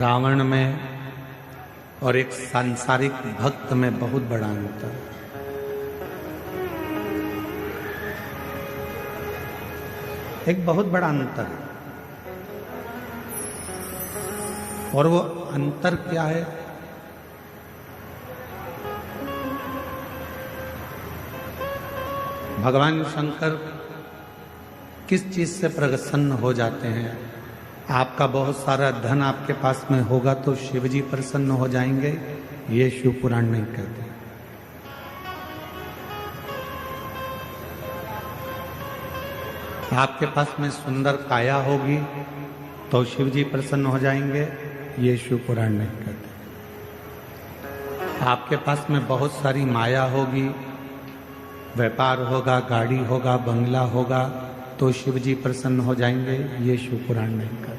रावण में और एक सांसारिक भक्त में बहुत बड़ा अंतर है। एक बहुत बड़ा अंतर है। और वो अंतर क्या है? भगवान शंकर किस चीज से प्रसन्न हो जाते हैं? आपका बहुत सारा धन आपके पास में होगा तो शिव जी प्रसन्न हो जाएंगे, ये शिव पुराण नहीं कहते। आपके पास में सुंदर काया होगी तो शिव जी प्रसन्न हो जाएंगे, ये शिव पुराण नहीं कहते। आपके पास में बहुत सारी माया होगी, व्यापार होगा, गाड़ी होगा, बंगला होगा तो शिव जी प्रसन्न हो जाएंगे, ये शिव पुराण नहीं कहते।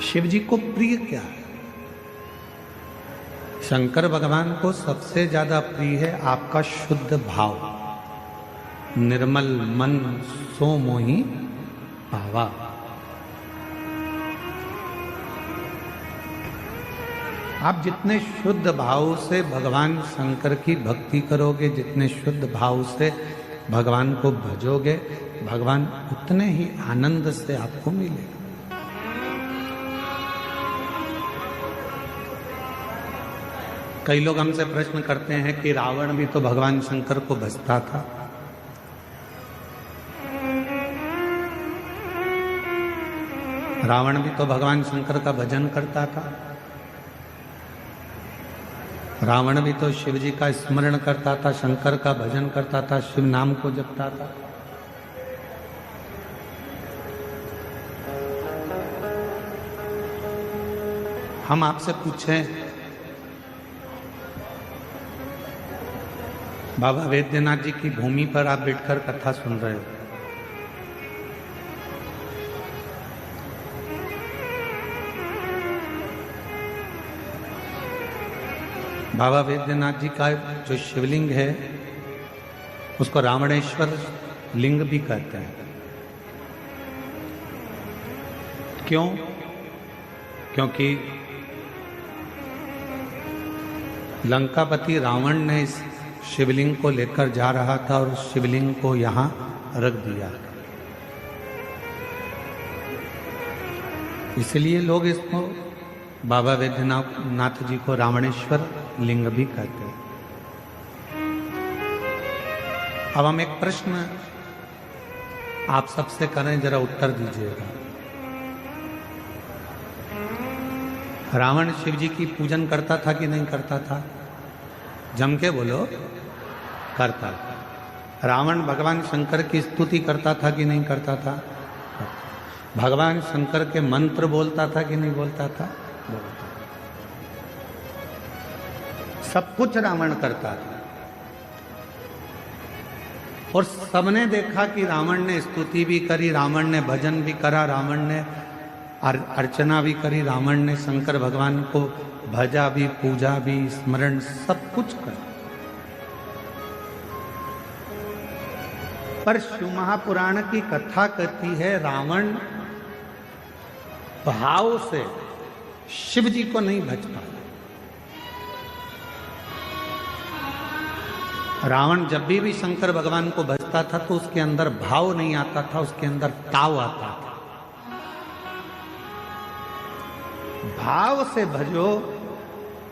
शिव जी को प्रिय क्या है? शंकर भगवान को सबसे ज्यादा प्रिय है आपका शुद्ध भाव। निर्मल मन सो मोहि पावा। आप जितने शुद्ध भाव से भगवान शंकर की भक्ति करोगे, जितने शुद्ध भाव से भगवान को भजोगे, भगवान उतने ही आनंद से आपको मिलेगा। कई लोग हमसे प्रश्न करते हैं कि रावण भी तो भगवान शंकर को भजता था। रावण भी तो भगवान शंकर का भजन करता था। रावण भी तो शिव जी का स्मरण करता था, शंकर का भजन करता था, शिव नाम को जपता था। हम आपसे पूछें, बाबा वैद्यनाथ जी की भूमि पर आप बैठकर कथा सुन रहे हो, बाबा वैद्यनाथ जी का जो शिवलिंग है उसको रावणेश्वर लिंग भी कहते हैं। क्यों? क्योंकि लंकापति रावण ने इस शिवलिंग को लेकर जा रहा था और शिवलिंग को यहां रख दिया, इसलिए लोग इसको बाबा वैद्यनाथ जी को रावणेश्वर लिंग भी कहते हैं। अब हम एक प्रश्न आप सबसे करें, जरा उत्तर दीजिएगा। रावण शिव जी की पूजन करता था कि नहीं करता था? जम के बोलो, करता था। रावण भगवान शंकर की स्तुति करता था कि नहीं करता था? भगवान शंकर के मंत्र बोलता था कि नहीं बोलता था? बोलता था। सब कुछ रावण करता था और सबने देखा कि रावण ने स्तुति भी करी, रावण ने भजन भी करा, रावण ने अर्चना भी करी, रावण ने शंकर भगवान को भजा भी, पूजा भी, स्मरण सब कुछ करा। पर शिव महापुराण की कथा कहती है रावण भाव से शिव जी को नहीं भज पाया। रावण जब भी शंकर भगवान को भजता था तो उसके अंदर भाव नहीं आता था, उसके अंदर ताव आता था। भाव से भजो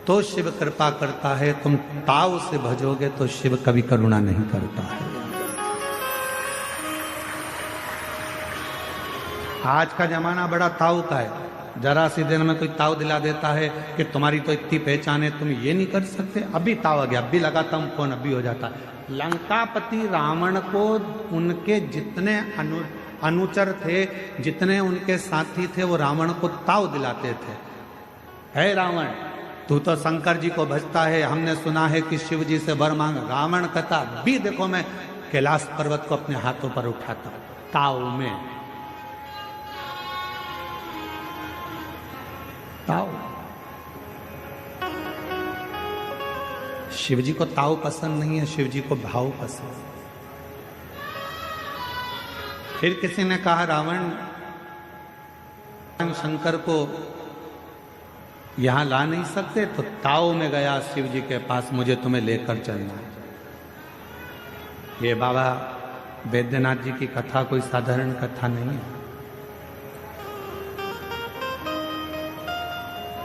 तो शिव कृपा करता है, तुम ताव से भजोगे तो शिव कभी करुणा नहीं करता है। आज का जमाना बड़ा ताव का है, जरा सी देर में कोई ताव दिला देता है कि तुम्हारी तो इतनी पहचान है, तुम ये नहीं कर सकते, अभी ताव आ गया, अभी लगाता हूं फोन, अभी हो जाता है। लंकापति रावण को उनके जितने अनुचर थे, जितने उनके साथी थे, वो रावण को ताव दिलाते थे। है रावण, तू तो शंकर जी को भजता है, हमने सुना है कि शिव जी से वर मांग। रावण कहता भी देखो मैं कैलाश पर्वत को अपने हाथों पर उठाता हूं ताव में। ताव शिव जी को ताव पसंद नहीं है, शिव जी को भाव पसंद है। फिर किसी ने कहा रावण शंकर को यहां ला नहीं सकते, तो ताओ में गया शिव जी के पास, मुझे तुम्हें लेकर चलना है। ये बाबा वैद्यनाथ जी की कथा कोई साधारण कथा नहीं है।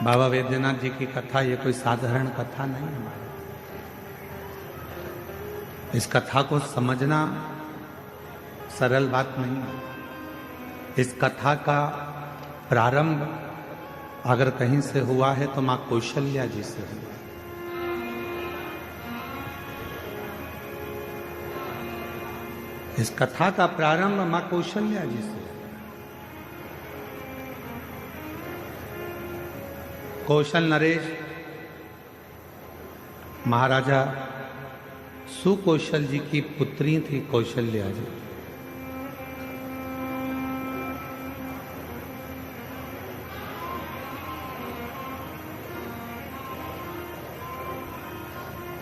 बाबा वैद्यनाथ जी की कथा ये कोई साधारण कथा नहीं है। इस कथा को समझना सरल बात नहीं है। इस कथा का प्रारंभ अगर कहीं से हुआ है तो मां कौशल्या जी से हुआ। इस कथा का प्रारंभ मां कौशल्या जी से। कौशल नरेश महाराजा सुकौशल जी की पुत्री थी कौशल्या जी।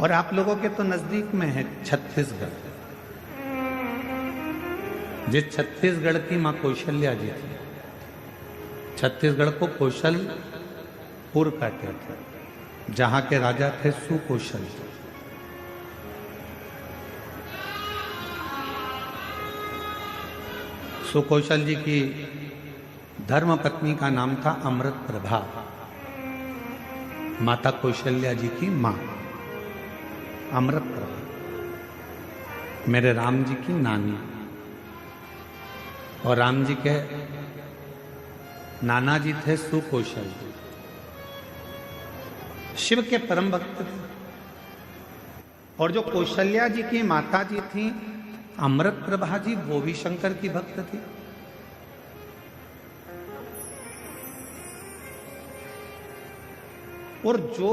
और आप लोगों के तो नजदीक में है छत्तीसगढ़। जिस छत्तीसगढ़ की मां कौशल्या जी थी, छत्तीसगढ़ को कौशलपुर कहते थे, जहां के राजा थे सुकौशल। सुकौशल जी की धर्म पत्नी का नाम था अमृत प्रभा, माता कौशल्या जी की मां अमृत प्रभा, मेरे राम जी की नानी। और राम जी के नाना जी थे सुकौशल जी, शिव के परम भक्त थे। और जो कौशल्या जी की माता जी थी अमृत प्रभा जी, वो भी शंकर की भक्त थी। और जो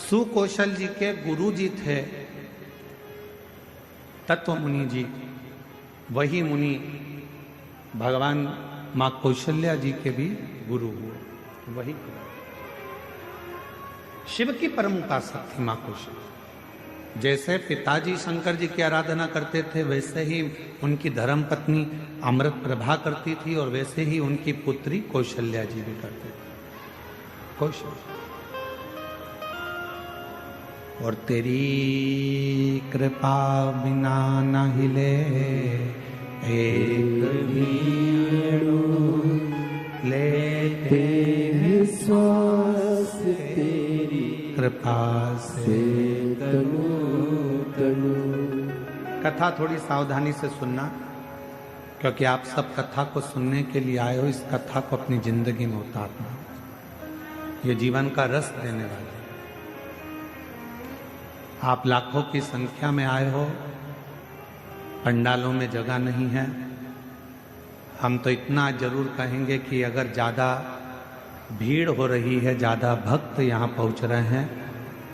सुकौशल जी के गुरु जी थे तत्व मुनि जी, वही मुनि भगवान मां कौशल्या जी के भी गुरु हुए। वही शिव की परम उपासक थी मां कौशल्या। जैसे पिताजी शंकर जी की आराधना करते थे, वैसे ही उनकी धर्म पत्नी अमृत प्रभा करती थी, और वैसे ही उनकी पुत्री कौशल्या जी भी करते थे। कौशल्या और तेरी कृपा बिना न हिले एक लेते श्वास, तेरी कृपा से तनु तनु। कथा थोड़ी सावधानी से सुनना, क्योंकि आप सब कथा को सुनने के लिए आए हो। इस कथा को अपनी जिंदगी में उतारना, ये जीवन का रस देने वाला। आप लाखों की संख्या में आए हो, पंडालों में जगह नहीं है। हम तो इतना जरूर कहेंगे कि अगर ज़्यादा भीड़ हो रही है, ज़्यादा भक्त यहाँ पहुँच रहे हैं,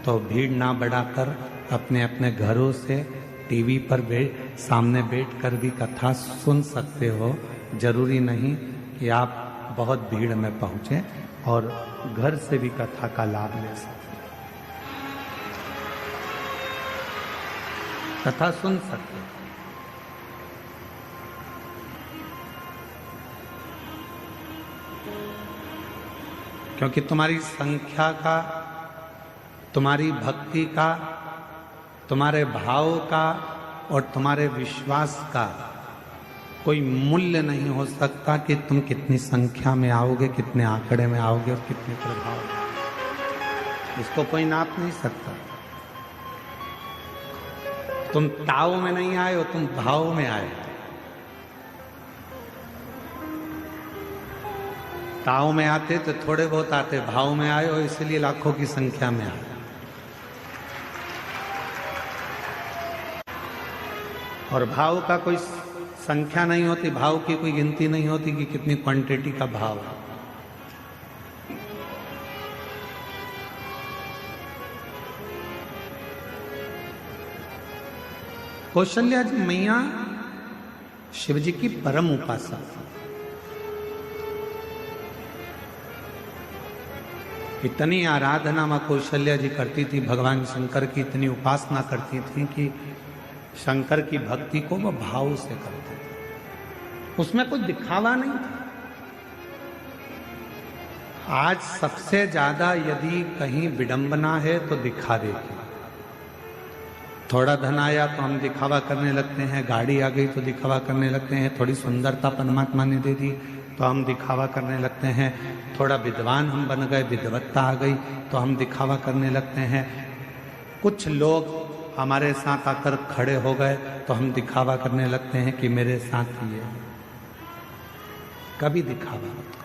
तो भीड़ ना बढ़ाकर अपने अपने घरों से टीवी पर सामने बैठकर भी कथा सुन सकते हो। जरूरी नहीं कि आप बहुत भीड़ में पहुँचें, और घर से भी कथा का लाभ ले सकते, कथा सुन सकते। क्योंकि तुम्हारी संख्या का, तुम्हारी भक्ति का, तुम्हारे भाव का और तुम्हारे विश्वास का कोई मूल्य नहीं हो सकता कि तुम कितनी संख्या में आओगे, कितने आंकड़े में आओगे और कितने प्रभाव। इसको कोई नाप नहीं सकता। तुम ताव में नहीं आए हो, तुम भाव में आए। ताव में आते तो थोड़े बहुत आते, भाव में आए हो इसलिए लाखों की संख्या में आए। और भाव का कोई संख्या नहीं होती, भाव की कोई गिनती नहीं होती कि कितनी क्वांटिटी का भाव है। कौशल्या जी मैया शिव जी की परम उपासक, इतनी आराधना माँ कौशल्या जी करती थी, भगवान शंकर की इतनी उपासना करती थी कि शंकर की भक्ति को वो भाव से करते थे, उसमें कुछ दिखावा नहीं था। आज सबसे ज्यादा यदि कहीं विडंबना है तो दिखा देती। थोड़ा धन आया तो हम दिखावा करने लगते हैं, गाड़ी आ गई तो दिखावा करने लगते हैं, थोड़ी सुंदरता परमात्मा ने दे दी तो हम दिखावा करने लगते हैं, थोड़ा विद्वान हम बन गए, विद्वत्ता आ गई तो हम दिखावा करने लगते हैं, कुछ लोग हमारे साथ आकर खड़े हो गए तो हम दिखावा करने लगते हैं कि मेरे साथ ही है। कभी दिखावा मत करो।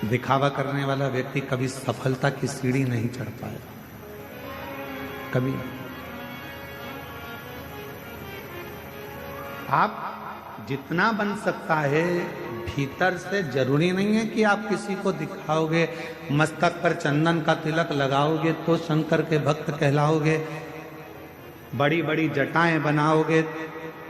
दिखावा करने वाला व्यक्ति कभी सफलता की सीढ़ी नहीं चढ़ पाएगा, कभी नहीं। आप जितना बन सकता है भीतर से, जरूरी नहीं है कि आप किसी को दिखाओगे, मस्तक पर चंदन का तिलक लगाओगे तो शंकर के भक्त कहलाओगे, बड़ी बड़ी जटाएं बनाओगे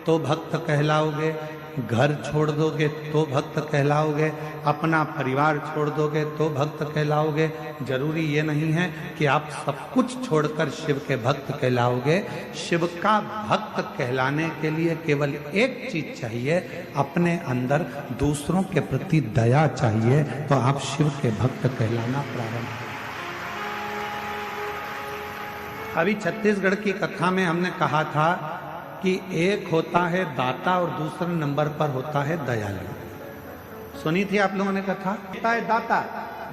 तो भक्त कहलाओगे, घर छोड़ दोगे तो भक्त कहलाओगे, अपना परिवार छोड़ दोगे तो भक्त कहलाओगे। जरूरी ये नहीं है कि आप सब कुछ छोड़कर शिव के भक्त कहलाओगे। शिव का भक्त कहलाने के लिए केवल एक चीज चाहिए, अपने अंदर दूसरों के प्रति दया चाहिए, तो आप शिव के भक्त कहलाना प्रारंभ करें। अभी छत्तीसगढ़ की कथा में हमने कहा था कि एक होता है दाता और दूसरे नंबर पर होता है दयालु। सुनी थी आप लोगों ने कथा? होता है दाता,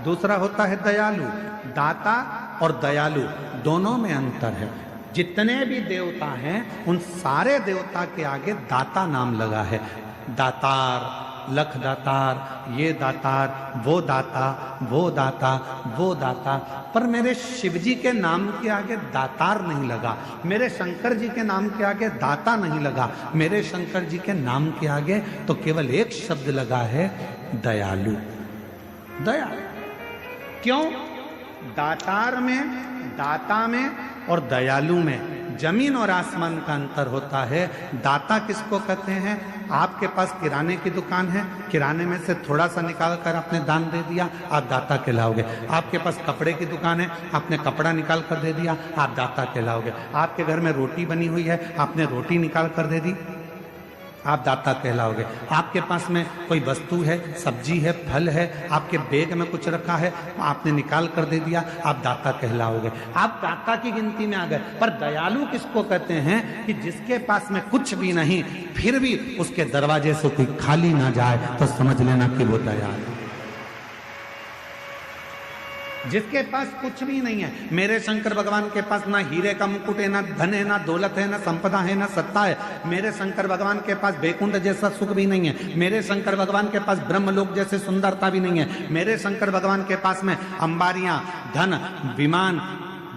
दूसरा होता है दयालु। दाता और दयालु दोनों में अंतर है। जितने भी देवता हैं उन सारे देवता के आगे दाता नाम लगा है। दातार, लख दातार, ये दातार, वो दाता, वो दाता, वो दाता। पर मेरे शिव जी के नाम के आगे दातार नहीं लगा, मेरे शंकर जी के नाम के आगे दाता नहीं लगा, मेरे शंकर जी के नाम के आगे तो केवल एक शब्द लगा है, दयालु। दया क्यों? दातार में, दाता में और दयालु में जमीन और आसमान का अंतर होता है। दाता किसको कहते हैं? आपके पास किराने की दुकान है, किराने में से थोड़ा सा निकाल कर आपने दान दे दिया, आप दाता कहलाओगे। आपके पास कपड़े की दुकान है, आपने कपड़ा निकाल कर दे दिया, आप दाता कहलाओगे। आपके घर में रोटी बनी हुई है, आपने रोटी निकाल कर दे दी, आप दाता कहलाओगे। आपके पास में कोई वस्तु है, सब्जी है, फल है, आपके बैग में कुछ रखा है, आपने निकाल कर दे दिया, आप दाता कहलाओगे। आप दाता की गिनती में आ गए। पर दयालु किसको कहते हैं? कि जिसके पास में कुछ भी नहीं, फिर भी उसके दरवाजे से कोई खाली ना जाए तो समझ लेना कि वो दयालु। जिसके पास कुछ भी नहीं है, मेरे शंकर भगवान के पास ना हीरे का मुकुट है, ना धन है, ना दौलत है, ना संपदा है, ना सत्ता है। मेरे शंकर भगवान के पास बैकुंठ जैसा सुख भी नहीं है। मेरे शंकर भगवान के पास ब्रह्मलोक जैसे सुंदरता भी नहीं है। मेरे शंकर भगवान के पास में अंबारियां, धन, विमान,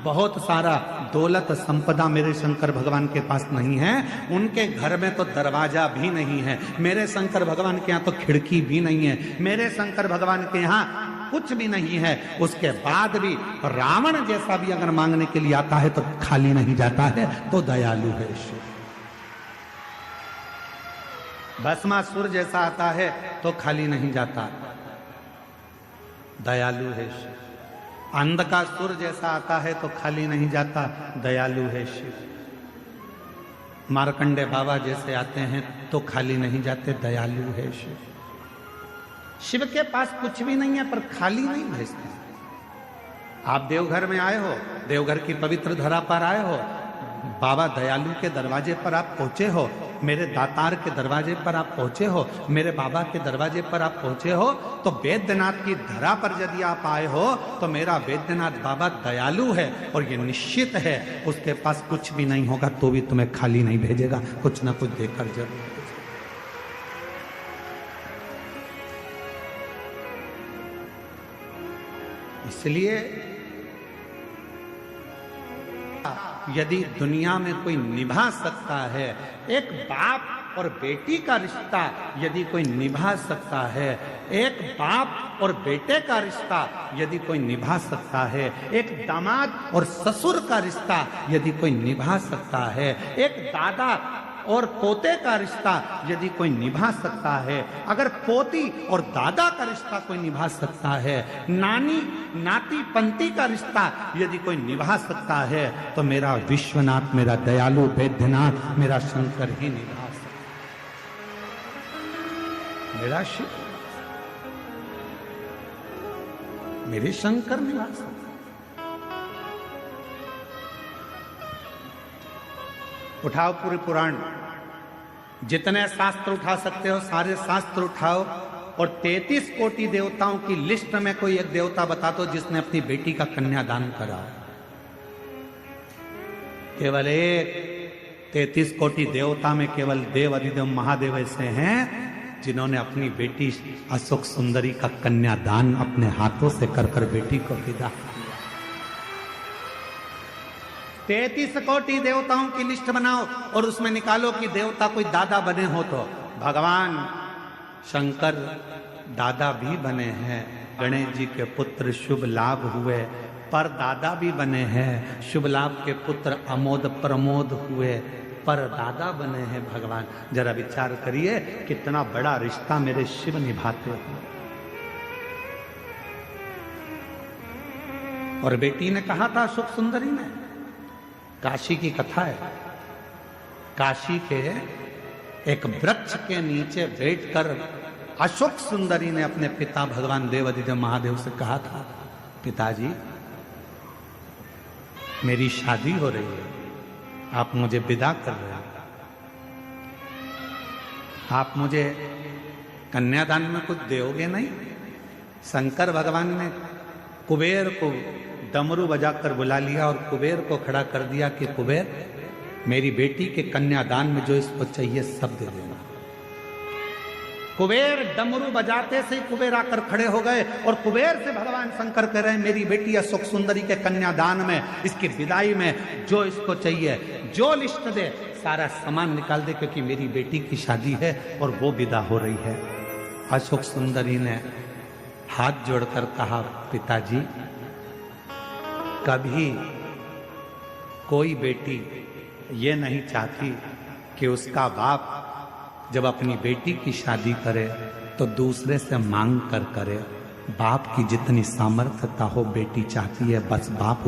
बहुत सारा दौलत, संपदा मेरे शंकर भगवान के पास नहीं है। उनके घर में तो दरवाजा भी नहीं है। मेरे शंकर भगवान के यहाँ तो खिड़की भी नहीं है। मेरे शंकर भगवान के यहाँ कुछ भी नहीं है। उसके बाद भी रावण जैसा भी अगर मांगने के लिए आता है तो खाली नहीं जाता है, तो दयालु है शिव। भस्मासुर जैसा आता है तो खाली नहीं जाता, दयालु है शिव। अंधकासुर जैसा आता है तो खाली नहीं जाता, दयालु है शिव। मार्कंडे बाबा जैसे आते हैं तो खाली नहीं जाते, दयालु है शिव। शिव के पास कुछ भी नहीं है पर खाली नहीं भेजते। आप देवघर में आए हो, देवघर की पवित्र धरा पर आए हो, बाबा दयालु के दरवाजे पर आप पहुंचे हो, मेरे दातार के दरवाजे पर आप पहुंचे हो, मेरे बाबा के दरवाजे पर आप पहुंचे हो, तो वैद्यनाथ की धरा पर यदि आप आए हो तो मेरा वैद्यनाथ बाबा दयालु है। और ये निश्चित है उसके पास कुछ भी नहीं होगा तो भी तुम्हें खाली नहीं भेजेगा, कुछ ना कुछ देकर जरूर। इसलिए यदि दुनिया में कोई निभा सकता है, एक बाप और बेटी का रिश्ता यदि कोई निभा सकता है, एक बाप और बेटे का रिश्ता यदि कोई निभा सकता है, एक दामाद और ससुर का रिश्ता यदि कोई निभा सकता है, एक दादा और पोते का रिश्ता यदि कोई निभा सकता है, अगर पोती और दादा का रिश्ता कोई निभा सकता है, नानी नाती पंती का रिश्ता यदि कोई निभा सकता है, तो मेरा विश्वनाथ, मेरा दयालु वैद्यनाथ, मेरा शंकर ही निभा सकता है। मेरा शिव, मेरे शंकर निभा सकते। उठाओ पूरे पुराण, जितने शास्त्र उठा सकते हो सारे शास्त्र उठाओ, और 33 कोटि देवताओं की लिस्ट में कोई एक देवता बता दो जिसने अपनी बेटी का कन्यादान करा। केवल एक, 33 कोटि देवता में केवल देव अधिदेव महादेव ऐसे हैं जिन्होंने अपनी बेटी अशोक सुंदरी का कन्यादान अपने हाथों से कर बेटी को विदा किया। 33 कोटि देवताओं की लिस्ट बनाओ और उसमें निकालो कि देवता कोई दादा बने हो तो भगवान शंकर दादा भी बने हैं, गणेश जी के पुत्र शुभ लाभ हुए, पर दादा भी बने हैं, शुभ लाभ के पुत्र अमोद प्रमोद हुए, पर दादा बने हैं भगवान। जरा विचार करिए कितना बड़ा रिश्ता मेरे शिव निभाते हैं। और बेटी ने कहा था अशोक सुंदरी ने, काशी की कथा है, काशी के एक वृक्ष के नीचे बैठकर अशोक सुंदरी ने अपने पिता भगवान देव अधिदेव महादेव से कहा था, पिताजी मेरी शादी हो रही है, आप मुझे विदा कर रहे हैं, आप मुझे कन्यादान में कुछ दोगे नहीं? शंकर भगवान ने कुबेर को डमरू बजाकर बुला लिया और कुबेर को खड़ा कर दिया कि कुबेर मेरी बेटी के कन्यादान में जो इसको चाहिए सब दे देना। कुबेर डमरू बजाते से कुबेर आकर खड़े हो गए और कुबेर से भगवान शंकर कह रहे हैं मेरी बेटी अशोक सुंदरी के कन्यादान में, इसकी विदाई में जो इसको चाहिए, जो लिस्ट दे सारा सामान निकाल दे, क्योंकि मेरी बेटी की शादी है और वो विदा हो रही है। अशोक सुंदरी ने हाथ जोड़कर कहा, पिताजी कभी कोई बेटी ये नहीं चाहती कि उसका बाप जब अपनी बेटी की शादी करे तो दूसरे से मांग कर करे। बाप की जितनी सामर्थ्यता हो बेटी चाहती है बस बाप